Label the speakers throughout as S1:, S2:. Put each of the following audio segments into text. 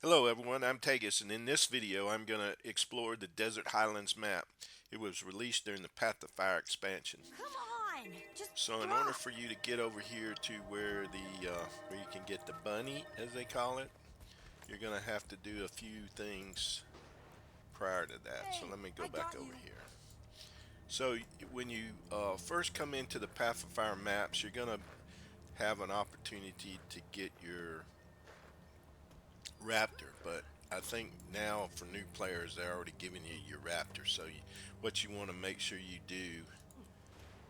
S1: Hello everyone, I'm Tagus, and in this video I'm going to explore the Desert Highlands map. It was released during the Path of Fire expansion.
S2: Come on, just
S1: So in order
S2: drop.
S1: for you to get over here to where where you can get the bunny, as they call it, you're going to have to do a few things prior to that. So
S2: Hey,
S1: let me go
S2: I
S1: back
S2: got
S1: over
S2: you.
S1: here. So when you first come into the Path of Fire maps, you're going to have an opportunity to get your Raptor, but I think now for new players they're already giving you your Raptor. So what you want to make sure you do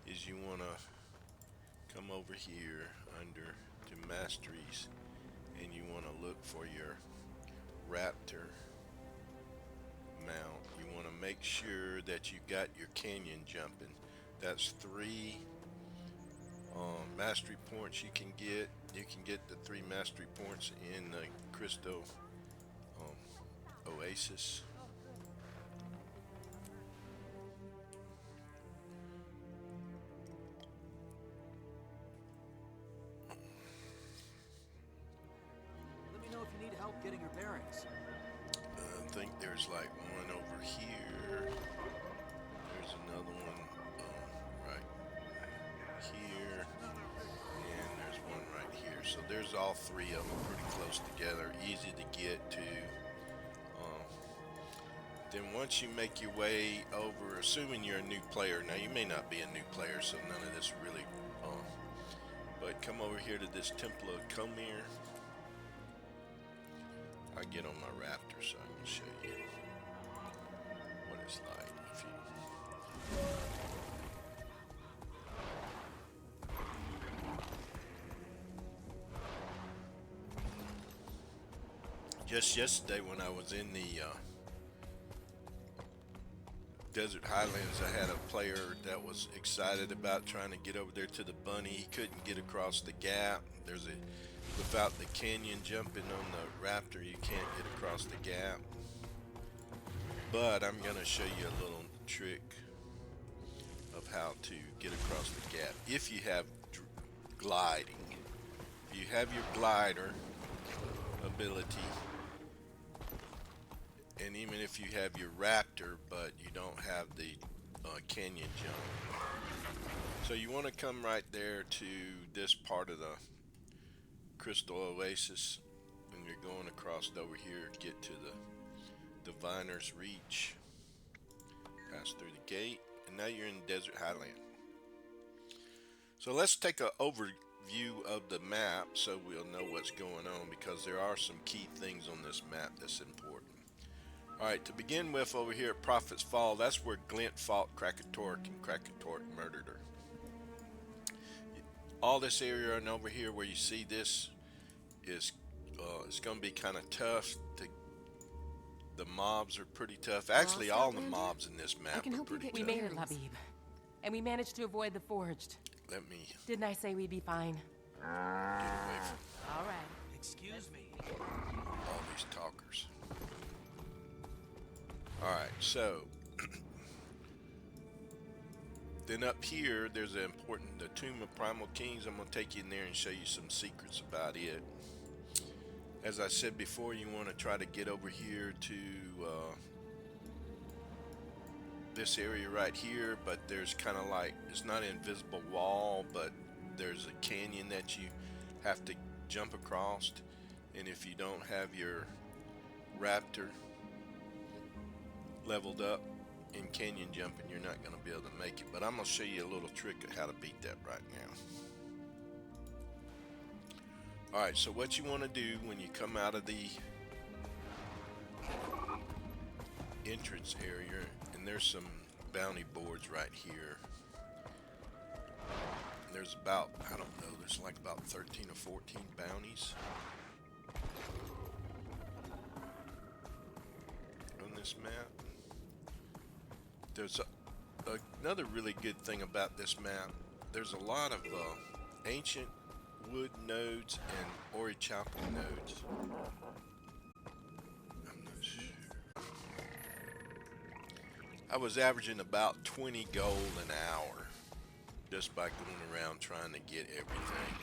S1: is you want to come over here under to masteries, and you want to look for your Raptor mount. You want to make sure that you got your canyon jumping. That's three mastery points you can get. You can get the three mastery points in the Crystal Oasis.
S3: Let me know if you need help getting your bearings.
S1: I think there's like one over here. There's another one right here, and there's one right here. So there's all three of them pretty close together, easy to get to. Um, then once you make your way over, assuming you're a new player, now you may not be a new player, so none of this really. But come over here to this Temple of Comir. I get on my Raptor so I can show you what it's like if you. Just yesterday when I was in the Desert Highlands, I had a player that was excited about trying to get over there to the bunny. He couldn't get across the gap. Without the canyon jumping on the Raptor, you can't get across the gap. But I'm going to show you a little trick of how to get across the gap. If you have gliding, if you have your glider ability, and even if you have your Raptor but you don't have the canyon jump, so you want to come right there to this part of the Crystal Oasis, and you're going across over here, get to the Diviner's Reach, pass through the gate, and now you're in Desert Highland. So let's take an overview of the map so we'll know what's going on, because there are some key things on this map that's important. Alright, to begin with, over here at Prophet's Fall, that's where Glint fought Krakatork, and Krakatork murdered her. All this area and over here where you see this is it's going to be kind of tough. The mobs are pretty tough. Actually,
S2: Lost
S1: all the
S2: Outlander?
S1: mobs in this
S2: I
S1: map
S2: can
S1: are
S2: help you
S1: pretty
S2: get
S1: tough.
S2: your
S4: We made it,
S2: bearings.
S4: Labib. And we managed to avoid the Forged.
S1: Let me
S4: Didn't I say we'd be fine?
S1: get away from
S4: All right.
S3: Excuse me.
S1: all these talkers. Alright, so then up here there's an important the Tomb of Primal Kings. I'm going to take you in there and show you some secrets about it. As I said before, you want to try to get over here to this area right here, but there's kind of like, it's not an invisible wall, but there's a canyon that you have to jump across, and if you don't have your Raptor leveled up in canyon jumping, you're not going to be able to make it. But I'm going to show you a little trick of how to beat that right now. Alright, so what you want to do when you come out of the entrance area, and there's some bounty boards right here. There's about, I don't know, there's like about 13 or 14 bounties on this map. There's another really good thing about this map. There's a lot of ancient wood nodes and orichalcum nodes. I'm not sure. I was averaging about 20 gold an hour just by going around trying to get everything.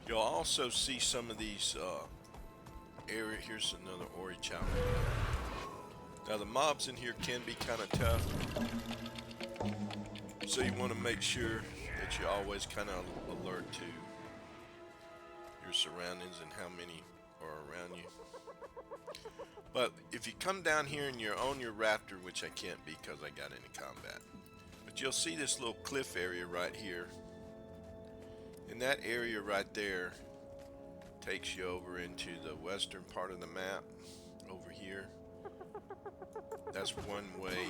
S1: You'll also see some of these area. Here's another ori chopper. Now the mobs in here can be kind of tough, so you want to make sure that you're always kind of alert to your surroundings and how many are around you. But if you come down here and you're on your raptor, which I can't be because I got into combat, but you'll see this little cliff area right here. And that area right there takes you over into the western part of the map over here. That's one way.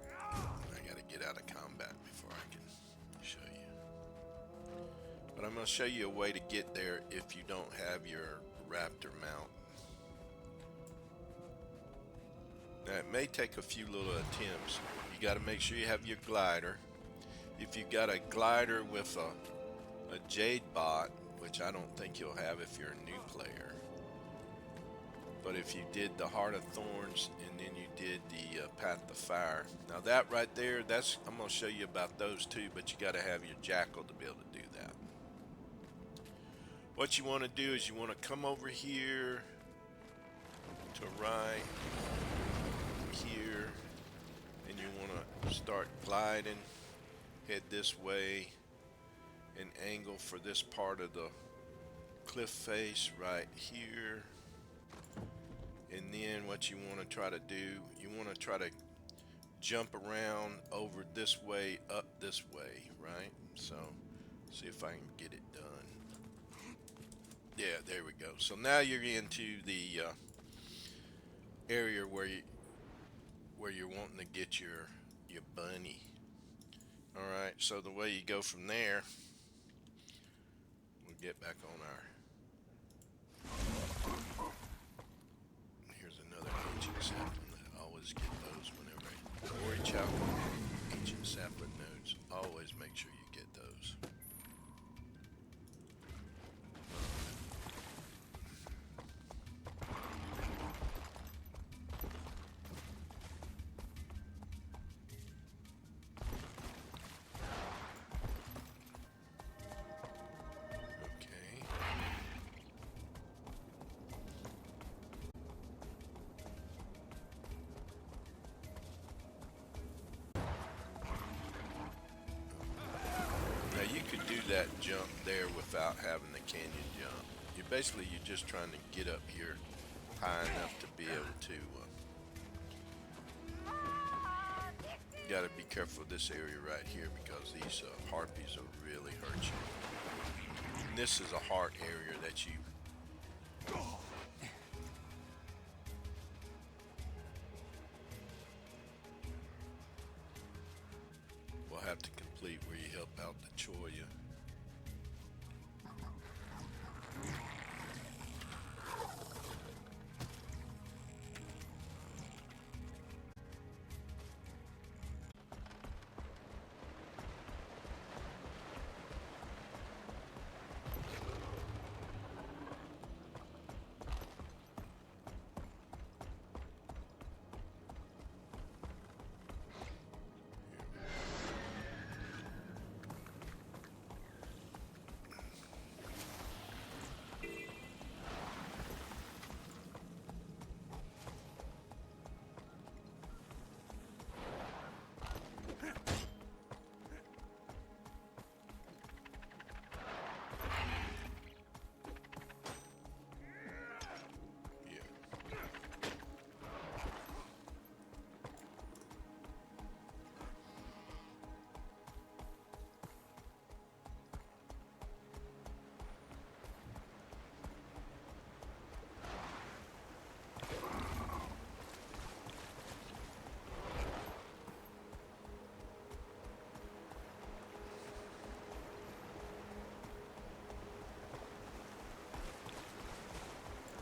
S1: I gotta get out of combat before I can show you. But I'm gonna show you a way to get there if you don't have your raptor mount. Now it may take a few little attempts. You gotta make sure you have your glider. If you got a glider with a jade bot, which I don't think you'll have if you're a new player, but if you did the Heart of Thorns and then you did the Path of Fire, now that right there, that's I'm gonna show you about those too. But you got to have your jackal to be able to do that. What you want to do is you want to come over here to right here, and you want to start gliding. Head this way and angle for this part of the cliff face right here. And then what you want to try to do, you want to try to jump around over this way, up this way, right? So see if I can get it done. Yeah, there we go. So now you're into the area where you're wanting to get your bunny. Alright, so the way you go from there, we'll get back on our... Here's another ancient sapling. I always get those whenever I... Ori chopper, ancient sapling nodes. Always make sure you get those. You could do that jump there without having the canyon jump. You're just trying to get up here high enough to be able to. You got to be careful of this area right here because these harpies will really hurt you. And this is a heart area that you. We'll have to complete where you help out the Choya.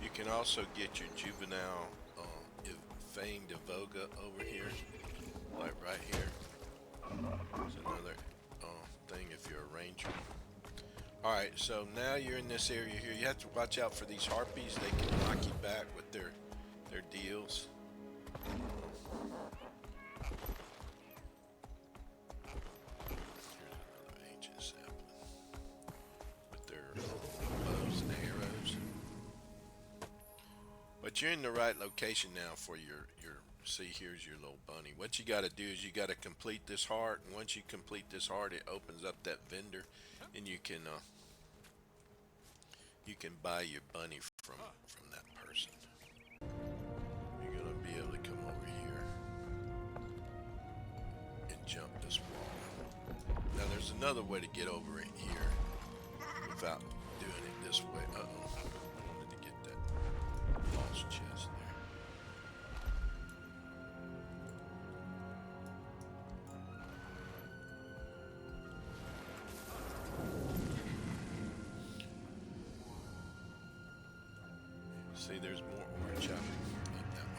S1: You can also get your juvenile famed Evoga over here, like right here. It's another thing if you're a ranger. Alright, so now you're in this area here. You have to watch out for these harpies. They can knock you back with their deals. Here's another ancient sapling with their bows and arrows. But you're in the right location now for your. See, here's your little bunny. What you got to do is you got to complete this heart, and once you complete this heart, it opens up that vendor, and you can buy your bunny from that person. You're gonna be able to come over here and jump this wall. Now there's another way to get over it here without doing it this way. Uh-oh. I wanted to get that lost chest there. See, there's more ore chopping up that way.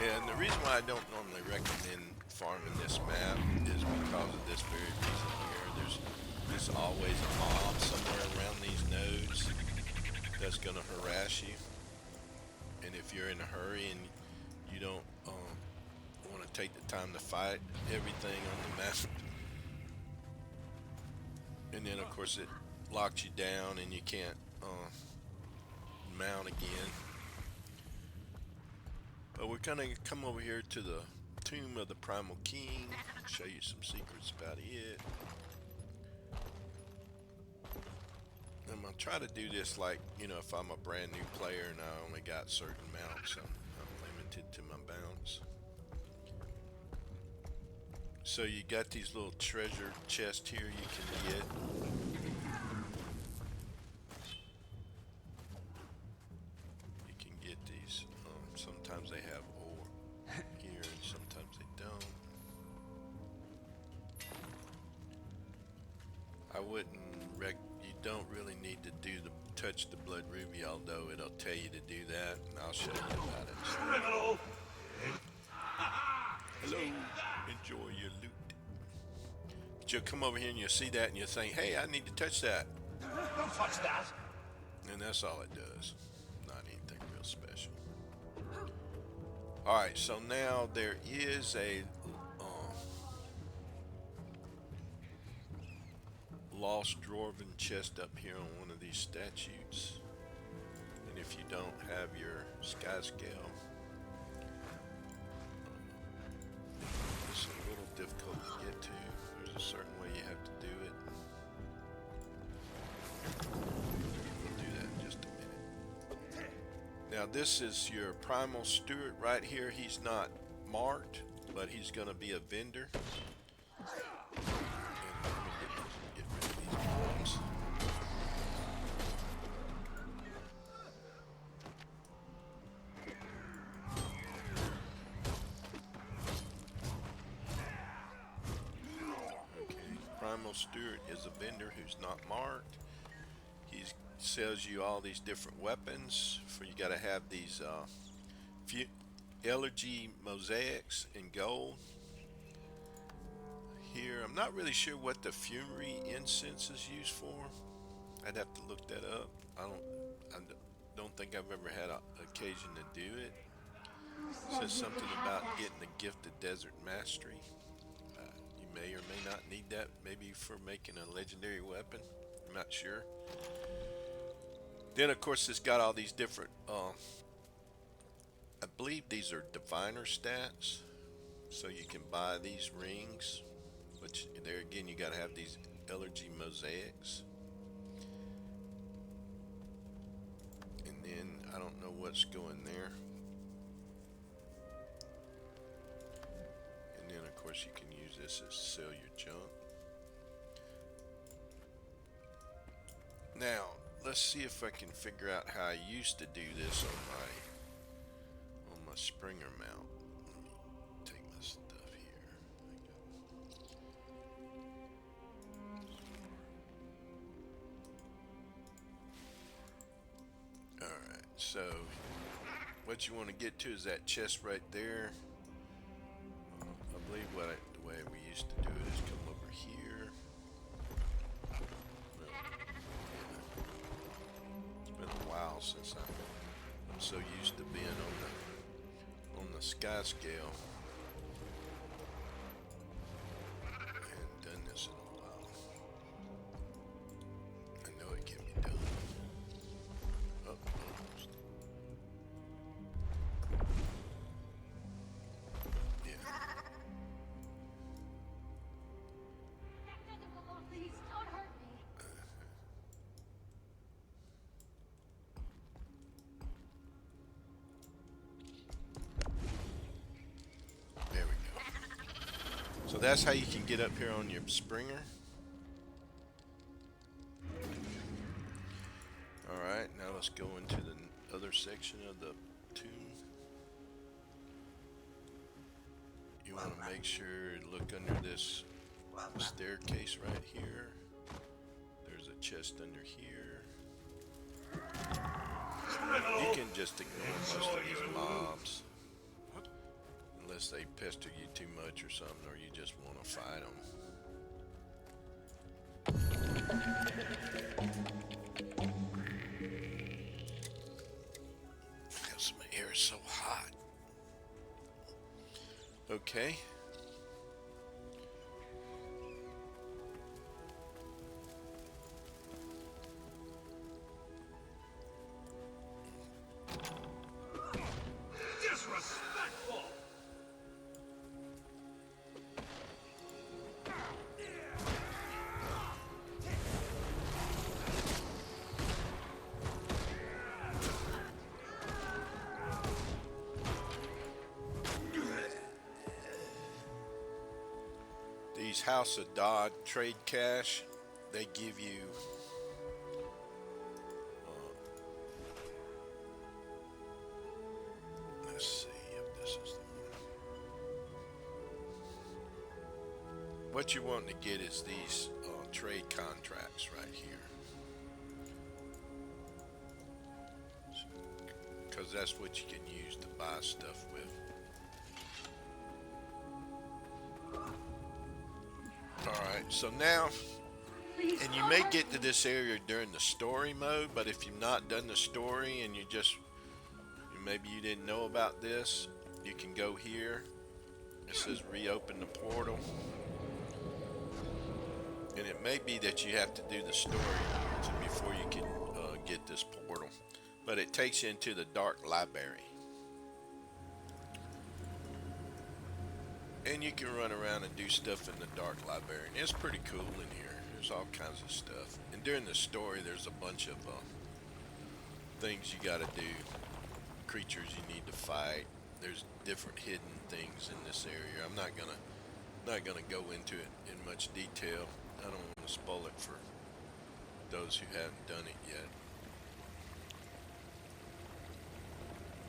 S1: And the reason why I don't normally recommend farming this map is because of this very reason here. There's just always a mob somewhere around these nodes that's going to harass you. And if you're in a hurry and you don't want to take the time to fight everything on the map, and then of course it locks you down and you can't mount again. But we're gonna come over here to the tomb of the Primal King, show you some secrets about it. I'm gonna try to do this like, you know, if I'm a brand new player and I only got certain mounts, I'm limited to my mounts. So you got these little treasure chests here you can get. You can get these. Sometimes they have ore here and sometimes they don't. I wouldn't you don't really need to touch the blood ruby, although it'll tell you to do that, and I'll show you about it.
S2: Criminal!
S1: Hello, enjoy your loot. But you'll come over here and you'll see that and you'll think, hey, I need to touch that.
S2: Don't touch that!
S1: And that's all it does. Not anything real special. Alright, so now there is a lost dwarven chest up here on one of these statues. And if you don't have your sky scale, it's a little difficult to get to. There's a certain way you have to do it. We'll do that in just a minute. Now this is your primal steward right here. He's not marked, but he's going to be a vendor. Steward is a vendor who's not marked. He sells you all these different weapons. You got to have these elegy mosaics in gold. Here, I'm not really sure what the funerary incense is used for. I'd have to look that up. I don't think I've ever had an occasion to do it. It says something about getting the gift of desert mastery. May or may not need that, maybe for making a legendary weapon. I'm not sure. Then of course it's got all these different I believe these are diviner stats, so you can buy these rings, which there again you got to have these elegy mosaics. And then I don't know what's going there. And then of course you can use this as sell your junk. Now let's see if I can figure out how I used to do this on my Springer mount. Let me take my stuff here. Alright, so what you want to get to is that chest right there. I believe the way we used to do it is come over here. Well, yeah. It's been a while since I'm so used to being on the sky scale. I hadn't done this in a while. I know it can be done. Oh, almost. Yeah.
S2: Please don't hurt me.
S1: There we go. So that's how you can get up here on your Springer. Alright, now let's go into the other section of the tomb. You want to make sure and look under this staircase right here. There's a chest under here. You can just ignore most of these mobs. Unless they pester you too much or something, or you just want to fight them. Because my air is so hot. Okay.
S5: Disrespectful!
S1: These House of Dodd trade cash, they give you let's see if this is the one. What you want to get is these trade contracts right here. Because that's what you can use to buy stuff with. Alright, so now, and you may get to this area during the story mode, but if you've not done the story and maybe you didn't know about this, you can go here. It says reopen the portal. And it may be that you have to do the story before you can get this portal. But it takes you into the dark library. And you can run around and do stuff in the dark library. And it's pretty cool in here. There's all kinds of stuff. And during the story, there's a bunch of things you gotta do. Creatures you need to fight. There's different hidden things in this area. I'm not gonna go into it in much detail. I don't want to spoil it for those who haven't done it yet.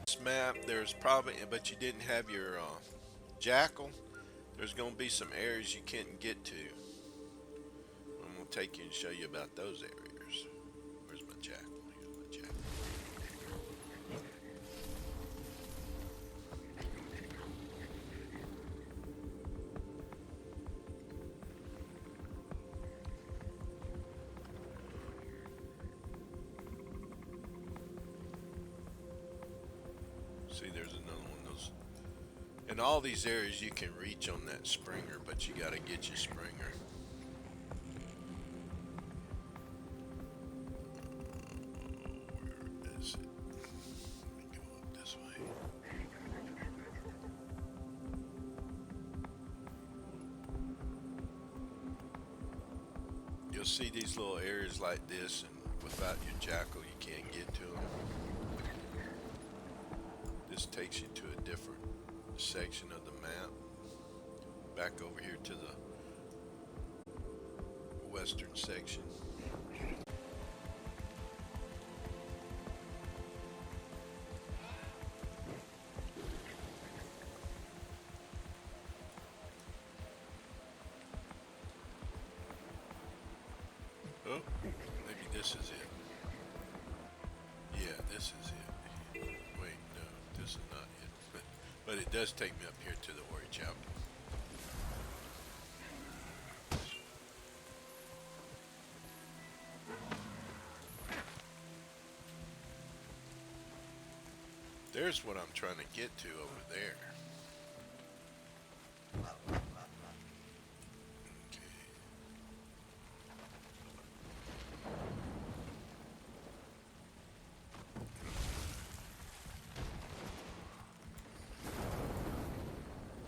S1: This map, there's probably, but you didn't have your jackal. There's going to be some areas you can't get to. I'm going to take you and show you about those areas. Where's my jackal? Here's my jackal. See, there's another one of those. In all these areas you can reach on that Springer, but you gotta get your Springer. Where is it? Let me go up this way. You'll see these little areas like this, and without your jackal you can't get to them. This takes you to a different section of the map. Back over here to the western section. Oh, maybe this is it. Yeah, this is it. Wait, no. But it does take me up here to the Ori Chapel. There's what I'm trying to get to over there.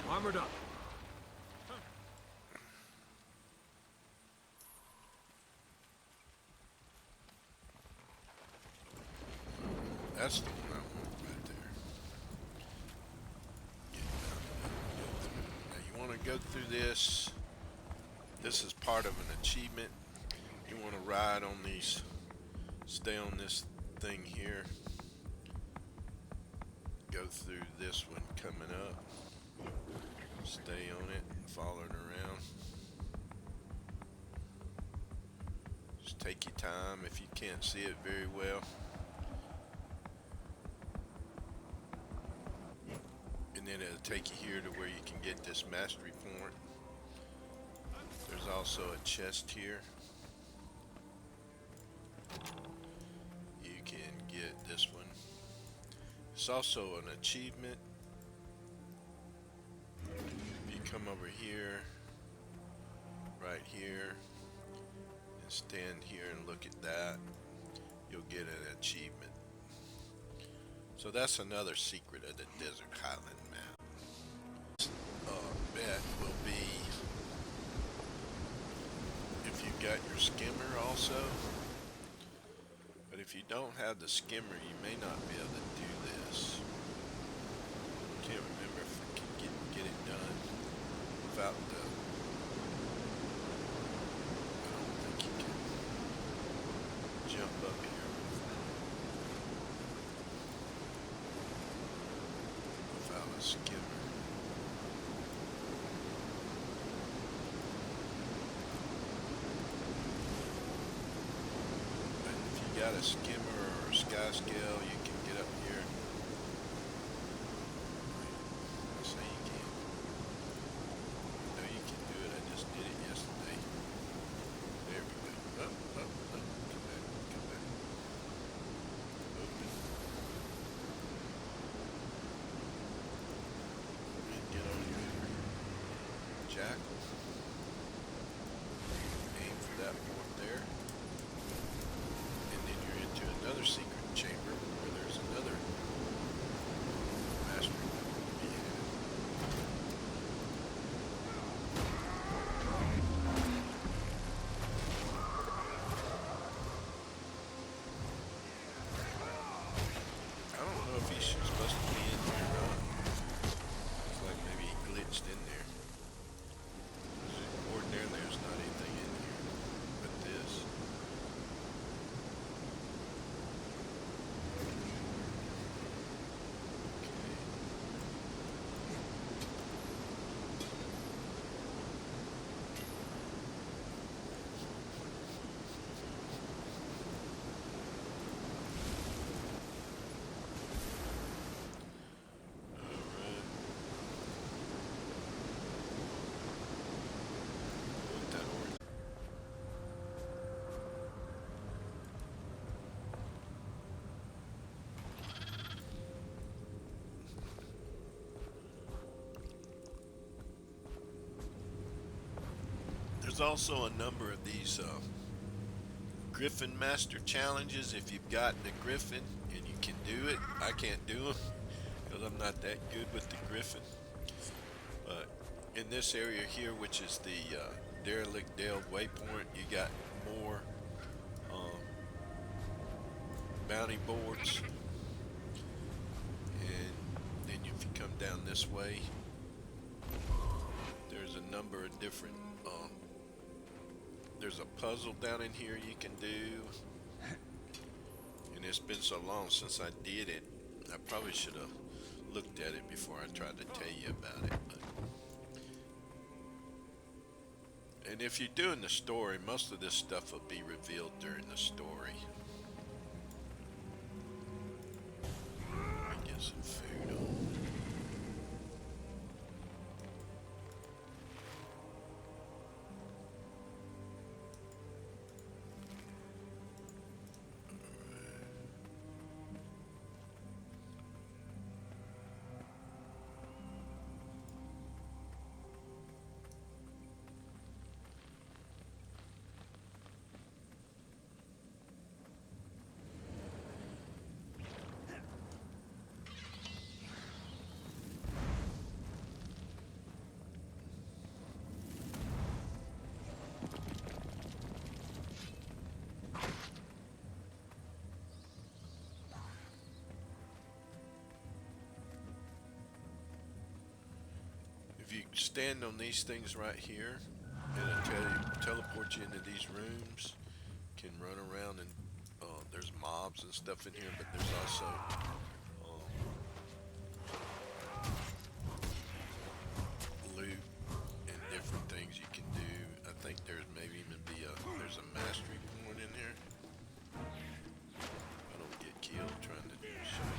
S3: Armored up.
S1: That's the one I want right there. Now you want to go through this. This is part of an achievement. You want to ride on these, stay on this thing here. Go through this one coming up. Stay on it, follow it around. Just take your time if you can't see it very well. And then it'll take you here to where you can get this mastery point. There's also a chest here. You can get this one. It's also an achievement. You come over here, right here, and stand here and look at that. You'll get an achievement. So that's another secret of the Desert Highland map. Bet will be if you got your skimmer also. But if you don't have the skimmer, you may not be able to do this. Can't remember if we can get it done without the. I don't think you can jump up here without a skimmer. But if you got a skimmer or a sky scale, you can get up here. I say you can. No, you can do it. I just did it yesterday. There we go. Up, up, up. Come back, come back. Open. And get on your jackal. Aim for that point there. And then you're into another secret chamber where there's another mastery to be had. I don't know if he's supposed to be in here or not. Looks like maybe he glitched in there. Ordinarily there's not anything in here but this. There's also a number of these Griffin Master challenges. If you've got the Griffin and you can do it, I can't do them because I'm not that good with the Griffin. But in this area here, which is the Derelict Dale Waypoint, you got more bounty boards. And then if you come down this way, there's a number of different there's a puzzle down in here you can do, and it's been so long since I did it, I probably should have looked at it before I tried to tell you about it. And if you're doing the story, most of this stuff will be revealed during the story. Let me get some food on. stand on these things right here, and it'll teleport you into these rooms. Can run around, and there's mobs and stuff in here, but there's also loot and different things you can do. I think there's maybe even there's a mastery point in here. I don't get killed trying to do shit.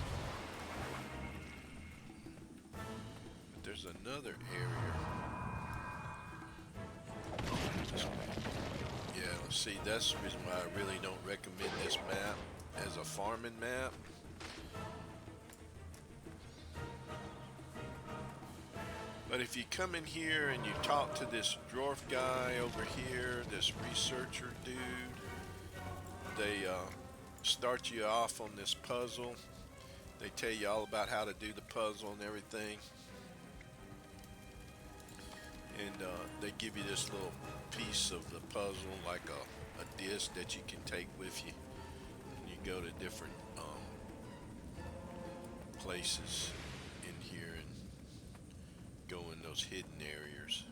S1: But there's another area. This way. Yeah, see, that's the reason why I really don't recommend this map as a farming map. But if you come in here and you talk to this dwarf guy over here, this researcher dude, they start you off on this puzzle. They tell you all about how to do the puzzle and everything. And they give you this little piece of the puzzle, like a disc that you can take with you. And you go to different places in here and go in those hidden areas.